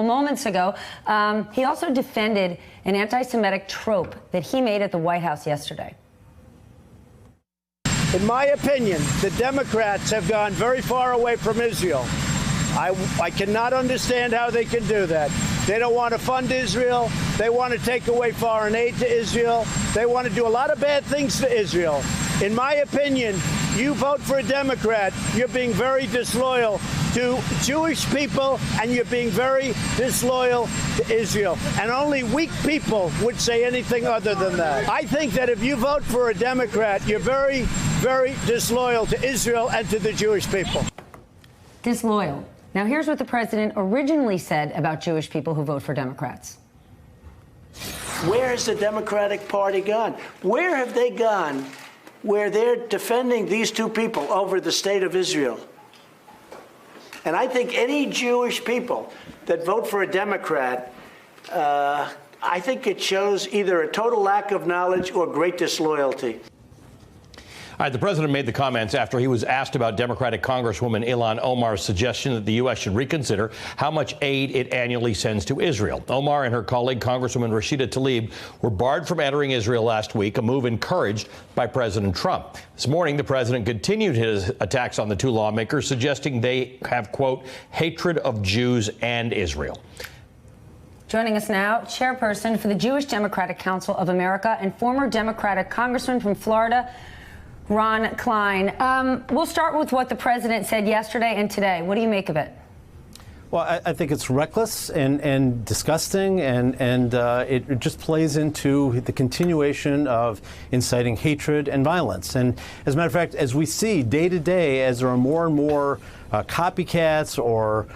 Moments ago, he also defended an anti-Semitic trope that he made at the White House yesterday. In my opinion, the Democrats have gone very far away from Israel. I cannot understand how they can do that. They don't want to fund Israel. They want to take away foreign aid to Israel. They want to do a lot of bad things to Israel. In my opinion, you vote for a Democrat, you're being very disloyal to Jewish people, and you're being very disloyal to Israel. And only weak people would say anything other than that. I think that if you vote for a Democrat, you're very, very disloyal to Israel and to the Jewish people. Disloyal. Now, here's what the president originally said about Jewish people who vote for Democrats. Where has the Democratic Party gone? Where have they gone where they're defending these two people over the state of Israel? And I think any Jewish people that vote for a Democrat, I think it shows either a total lack of knowledge or great disloyalty. All right, the president made the comments after he was asked about Democratic Congresswoman Ilhan Omar's suggestion that the U.S. should reconsider how much aid it annually sends to Israel. Omar and her colleague, Congresswoman Rashida Tlaib, were barred from entering Israel last week, a move encouraged by President Trump. This morning, the president continued his attacks on the two lawmakers, suggesting they have, quote, hatred of Jews and Israel. Joining us now, chairperson for the Jewish Democratic Council of America and former Democratic congressman from Florida, Ron Klein. We'll start with what the president said yesterday and today. What do you make of it? Well, I think it's reckless and disgusting, and it just plays into the continuation of inciting hatred and violence. And as a matter of fact, as we see day to day, as there are more and more copycats or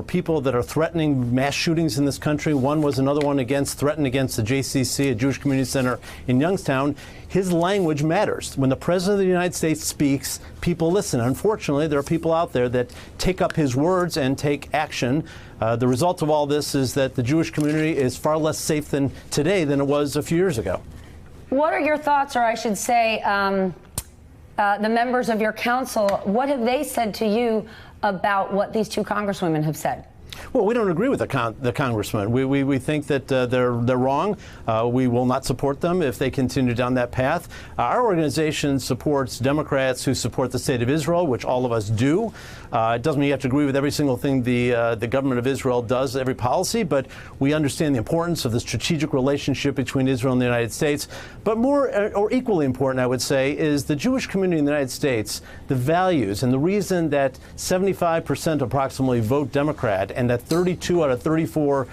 people that are threatening mass shootings in this country. One was another one threatened against the JCC, a Jewish Community Center in Youngstown. His language matters. When the President of the United States speaks, people listen. Unfortunately, there are people out there that take up his words and take action. The result of all this is that the Jewish community is far less safe today than it was a few years ago. What are your thoughts, or I should say, the members of your council, what have they said to you about what these two congresswomen have said? Well, we don't agree with the congressman. We think that they're wrong. We will not support them if they continue down that path. Our organization supports Democrats who support the state of Israel, which all of us do. It doesn't mean you have to agree with every single thing the government of Israel does, every policy, but we understand the importance of the strategic relationship between Israel and the United States. But more or equally important, I would say, is the Jewish community in the United States, the values, and the reason that 75% approximately vote Democrat and that 32 out of 34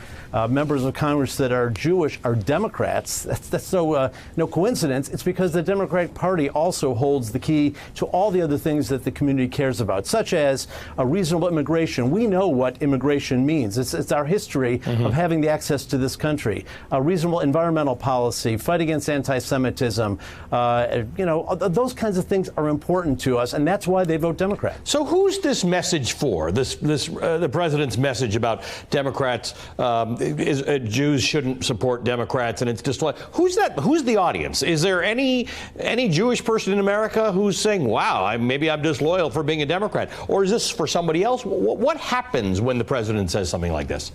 members of Congress that are Jewish are Democrats. That's no coincidence. It's because the Democratic Party also holds the key to all the other things that the community cares about, such as a reasonable immigration. We know what immigration means. It's our history of having the access to this country. A reasonable environmental policy, fight against anti-Semitism. Those kinds of things are important to us, and that's why they vote Democrat. So who's this message for? The president's message about Democrats, Jews shouldn't support Democrats, and it's disloyal. Who's that? Who's the audience? Is there any Jewish person in America who's saying, "Wow, maybe I'm disloyal for being a Democrat," or is this for somebody else? What happens when the president says something like this?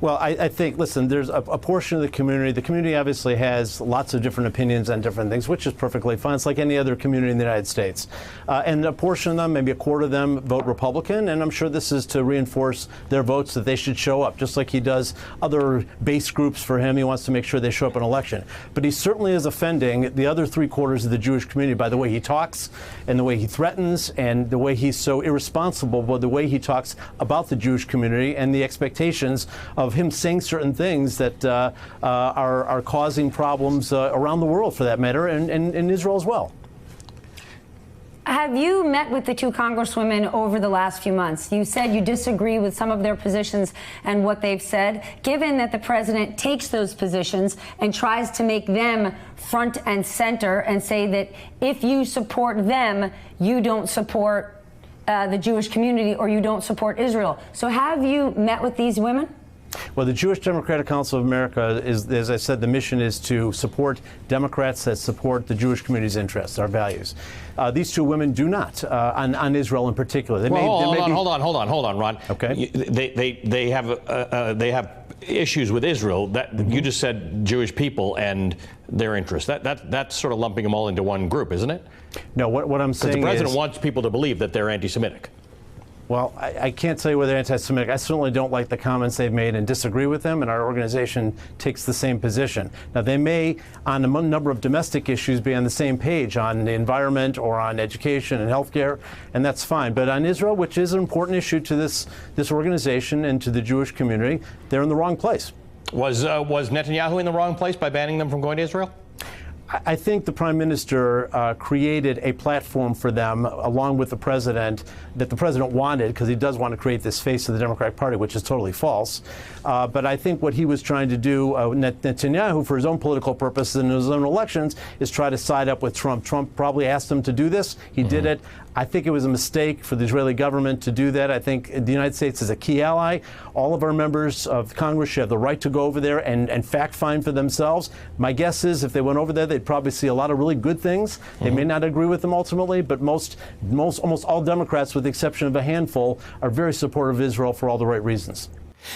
Well, I think, listen, there's a portion of the community. The community obviously has lots of different opinions on different things, which is perfectly fine. It's like any other community in the United States. And a portion of them, maybe a quarter of them, vote Republican. And I'm sure this is to reinforce their votes that they should show up, just like he does other base groups for him. He wants to make sure they show up in an election. But he certainly is offending the other three-quarters of the Jewish community by the way he talks and the way he threatens and the way he's so irresponsible with the way he talks about the Jewish community and the expectations of him saying certain things that are causing problems around the world, for that matter, and in Israel as well. Have you met with the two congresswomen over the last few months? You said you disagree with some of their positions and what they've said. Given that the president takes those positions and tries to make them front and center and say that if you support them, you don't support the Jewish community or you don't support Israel. So have you met with these women? Well, the Jewish Democratic Council of America is, as I said, the mission is to support Democrats that support the Jewish community's interests, our values. These two women do not, on Israel in particular. Hold on, Ron. Okay. They have issues with Israel. That you just said Jewish people and their interests. That's sort of lumping them all into one group, isn't it? No, what I'm saying is the president wants people to believe that they're anti-Semitic. Well, I can't tell you whether they're anti-Semitic. I certainly don't like the comments they've made and disagree with them, and our organization takes the same position. Now, they may, on a number of domestic issues, be on the same page on the environment or on education and healthcare, and that's fine. But on Israel, which is an important issue to this organization and to the Jewish community, they're in the wrong place. Was Netanyahu in the wrong place by banning them from going to Israel? I think the Prime Minister created a platform for them, along with the President, that the President wanted, because he does want to create this face of the Democratic Party, which is totally false. But I think what he was trying to do, Netanyahu, for his own political purposes and his own elections, is try to side up with Trump. Trump probably asked him to do this. He did it. I think it was a mistake for the Israeli government to do that. I think the United States is a key ally. All of our members of Congress should have the right to go over there and fact find for themselves. My guess is if they went over there, they'd probably see a lot of really good things. They may not agree with them ultimately, but almost all Democrats, with the exception of a handful, are very supportive of Israel for all the right reasons.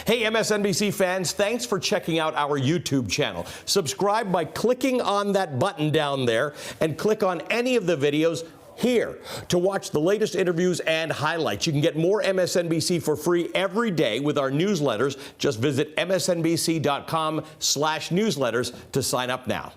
Hey, MSNBC fans, thanks for checking out our YouTube channel. Subscribe by clicking on that button down there and click on any of the videos here to watch the latest interviews and highlights. You can get more MSNBC for free every day with our newsletters. Just visit msnbc.com/newsletters to sign up now.